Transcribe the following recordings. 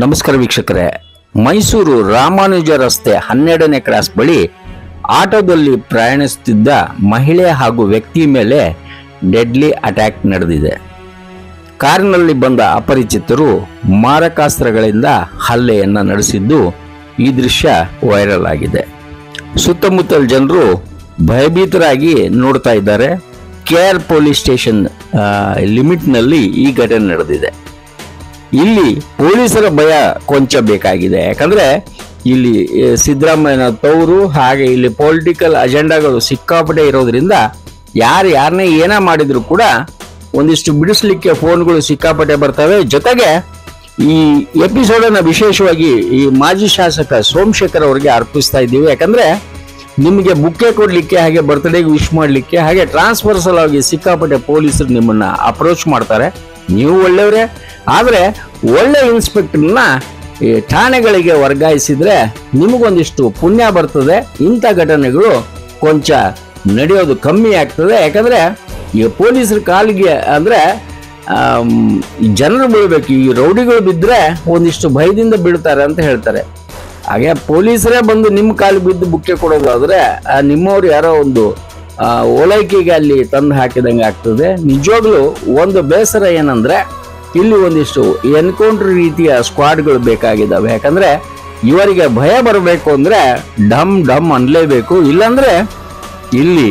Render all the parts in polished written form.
ನಮಸ್ಕಾರ ವೀಕ್ಷಕರೇ, ಮೈಸೂರು ರಾಮಾನುಜ ರಸ್ತೆ 12ನೇ ಕ್ರಾಸ್ ಬಳಿ ಆಟೋದಲ್ಲಿ ಪ್ರಯಾಣಿಸುತ್ತಿದ್ದ ಮಹಿಳೆ ಹಾಗೂ ವ್ಯಕ್ತಿ ಮೇಲೆ ಡೆಡ್ಲಿ ಅಟ್ಯಾಕ್ ನಡೆದಿದೆ. ಕಾರಿನಲ್ಲಿ ಬಂದ ಅಪರಿಚಿತರು ಮಾರಕಾಸ್ತ್ರಗಳಿಂದ ಹಲ್ಲೆಯನ್ನ ನಡೆಸಿದ್ದು ಈ ದೃಶ್ಯ ವೈರಲ್ ಆಗಿದೆ. ಸುತ್ತಮುತ್ತಲ ಜನರು ಭಯಭೀತರಾಗಿ ನೋಡ್ತಾ ಇದ್ದಾರೆ. KR ಪೊಲೀಸ್ ಸ್ಟೇಷನ್ ಲಿಮಿಟ್ನಲ್ಲಿ ಈ ಘಟನೆ ನಡೆದಿದೆ. ಇಲ್ಲಿ ಪೊಲೀಸರ ಭಯ ಕೊಂಚ ಬೇಕಾಗಿದೆ. ಯಾಕಂದ್ರೆ ಇಲ್ಲಿ ಸಿದ್ದರಾಮಯ್ಯನ ತವರು ಹಾಗೆ ಇಲ್ಲಿ ಪೊಲಿಟಿಕಲ್ ಅಜೆಂಡಾಗಳು ಸಿಕ್ಕಾಪಟ್ಟೆ ಇರೋದ್ರಿಂದ ಯಾರನ್ನೇ ಏನ ಮಾಡಿದ್ರು ಕೂಡ ಒಂದಿಷ್ಟು ಬಿಡಿಸ್ಲಿಕ್ಕೆ ಫೋನ್ಗಳು ಸಿಕ್ಕಾಪಟ್ಟೆ ಬರ್ತವೆ. ಜೊತೆಗೆ ಈ ಎಪಿಸೋಡ್ ಅನ್ನ ವಿಶೇಷವಾಗಿ ಈ ಮಾಜಿ ಶಾಸಕ ಸೋಮಶೇಖರ್ ಅವರಿಗೆ ಅರ್ಪಿಸ್ತಾ ಇದ್ದೀವಿ. ಯಾಕಂದ್ರೆ ನಿಮಗೆ ಬುಕ್ಕೆ ಕೊಡ್ಲಿಕ್ಕೆ ಹಾಗೆ ಬರ್ತ್ಡೇಗೆ ವಿಶ್ ಮಾಡ್ಲಿಕ್ಕೆ ಹಾಗೆ ಟ್ರಾನ್ಸ್ಫರ್ಸಲ್ ಆಗಿ ಸಿಕ್ಕಾಪಟ್ಟೆ ಪೊಲೀಸರು ನಿಮ್ಮನ್ನ ಅಪ್ರೋಚ್ ಮಾಡ್ತಾರೆ. ನೀವು ಒಳ್ಳೆಯವರೇ, ಆದ್ರೆ ಒಳ್ಳೆ ಇನ್ಸ್ಪೆಕ್ಟರ್ನ ಈ ಠಾಣೆಗಳಿಗೆ ವರ್ಗಾಯಿಸಿದ್ರೆ ನಿಮಗೊಂದಿಷ್ಟು ಪುಣ್ಯ ಬರ್ತದೆ. ಇಂಥ ಘಟನೆಗಳು ಕೊಂಚ ನಡೆಯೋದು ಕಮ್ಮಿ ಆಗ್ತದೆ. ಯಾಕಂದ್ರೆ ಈ ಪೊಲೀಸರ ಕಾಲಿಗೆ ಅಂದ್ರೆ ಜನರು ಬೀಳ್ಬೇಕು. ಈ ರೌಡಿಗಳು ಬಿದ್ದರೆ ಒಂದಿಷ್ಟು ಭಯದಿಂದ ಬೀಳ್ತಾರೆ ಅಂತ ಹೇಳ್ತಾರೆ. ಹಾಗೆ ಪೊಲೀಸರೇ ಬಂದು ನಿಮ್ಮ ಕಾಲಿಗೆ ಬಿದ್ದು ಬುಕ್ಕೆ ಕೊಡೋದಾದ್ರೆ ನಿಮ್ಮವ್ರು ಯಾರೋ ಒಂದು ಓಲೈಕೆಗೆ ಅಲ್ಲಿ ತಂದು ಹಾಕಿದಂಗೆ ಆಗ್ತದೆ. ನಿಜವಾಗ್ಲೂ ಒಂದು ಬೇಸರ ಏನಂದ್ರೆ ಇಲ್ಲಿ ಒಂದಿಷ್ಟು ಎನ್ಕೌಂಟರ್ ರೀತಿಯ ಸ್ಕ್ವಾಡ್ಗಳು ಬೇಕಾಗಿದ್ದಾವೆ. ಯಾಕಂದ್ರೆ ಇವರಿಗೆ ಭಯ ಬರಬೇಕು ಅಂದ್ರೆ ಡಮ್ ಡಮ್ ಅನ್ಲೇಬೇಕು. ಇಲ್ಲಾಂದ್ರೆ ಇಲ್ಲಿ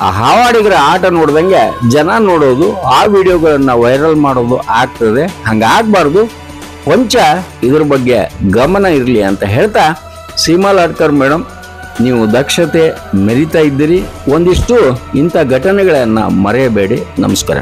ಆ ಹಾವಾಡಿಗರ ಆಟ ನೋಡ್ದಂಗೆ ಜನ ನೋಡೋದು, ಆ ವಿಡಿಯೋಗಳನ್ನ ವೈರಲ್ ಮಾಡೋದು ಆಗ್ತದೆ. ಹಂಗಾಗ್ಬಾರ್ದು. ಕೊಂಚ ಇದ್ರ ಬಗ್ಗೆ ಗಮನ ಇರಲಿ ಅಂತ ಹೇಳ್ತಾ, ಸೀಮಾ ಲಾಡ್ಕರ್ ಮೇಡಮ್, ನೀವು ದಕ್ಷತೆ ಮೆರಿತಾ ಇದ್ದೀರಿ. ಒಂದಿಷ್ಟು ಇಂಥ ಘಟನೆಗಳನ್ನ ಮರೆಯಬೇಡಿ. ನಮಸ್ಕಾರ.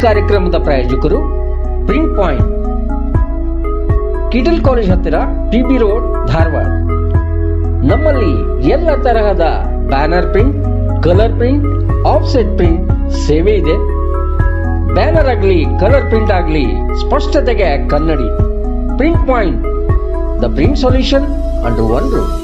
ಕಾರ್ಯಕ್ರಮದ ಪ್ರಾಯೋಜಕರು ಪ್ರಿಂಟ್ ಪಾಯಿಂಟ್, ಕಿಟಲ್ ಕಾಲೇಜ್ ಹತ್ತಿರ, TB ರೋಡ್, ಧಾರವಾಡ. ನಮ್ಮಲ್ಲಿ ಎಲ್ಲ ತರಹದ banner print, colour print, offset print ಸೇವೆ ಇದೆ. ಬ್ಯಾನರ್ ಆಗಲಿ, ಕಲರ್ ಪ್ರಿಂಟ್ ಆಗಲಿ, ಸ್ಪಷ್ಟತೆಗೆ ಕನ್ನಡಿ. Print point, the print solution under one roof.